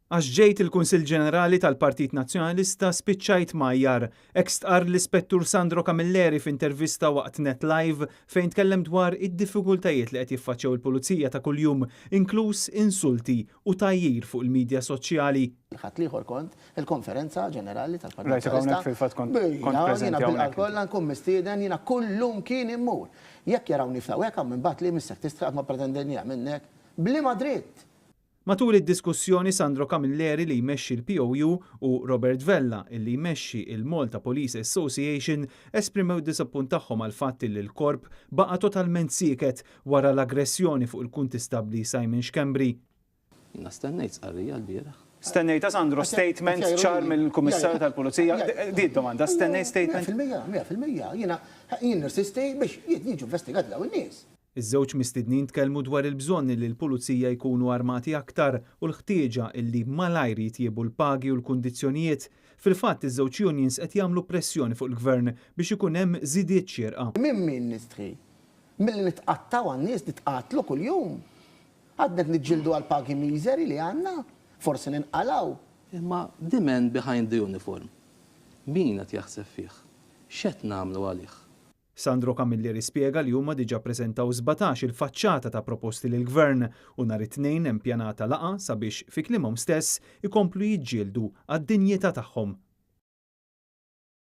Għax ġejt il-Kunsill Ġenerali tal-Partit Nazzjonalista spiċċajt majjar, hekk stqarr l-Ispettur Sandro Camilleri f'intervista waqt Net Live fejn tkellem dwar id-diffikultajiet li qed jiffaċċjaw il-Pulizija ta' kuljum, inkluż insulti u tajjir fuq il-midja soċjali. Ħadd liħor kont il-Konferenza Ġenerali tal-Partit Rajt hawnhekk fil-fatt kont preżenti hawnhekk. Kollha nkun mistieden jiena kullum kien immur. Jekk jarawni f'lawek hemm imbagħad li missek tistraq ma pretendenni minnek bliema dritt. Matul id-diskussjoni Sandro Camilleri li jmexxi l-POU u Robert Vella illi jmexxi il-Malta Police Association esprimew disappunt tagħhom għal fatt li l-korp baqa' totalment sieket wara l-aggressjoni fuq il-kuntistabbli Simon Xkembri. Jina stennejt sqarrija l-bieraħ. Stennejta Sandro statement ċar mill-Kummissarju tal-Pulizija. Di domanda, stennejt statement? 100%, jiena nirsisti biex jiġu investigati dawn in-nies. Iż-żewġ mistednin tkellmu dwar il-bżonn li l-pulizija jkunu armati aktar u l-ħtieġa illi malajr jitjiebu l-pagi u l-kundizzjonijiet. Fil-fatt iż-żewġ unions qed jagħmlu pressjoni fuq il-Gvern biex ikun hemm żidiet xierqa. Min ministri milli nitqattaw għan-nies nitqatlu kuljum. Għadnet niġġieldu għal pagi miżeri li għandna, forsi ninqalaw. Imma the man behind the uniform. Min qed jaħseb fih? X'qed nagħmlu għalih? Sandro Camilleri spjega li huma diġà ppreżentaw 17 il-faċċata ta' proposti lill gvern u nhar it-tnejn hemm pjanata laqa sabiex fi klimhom stess ikomplu jiġġieldu għad-dinjità tagħhom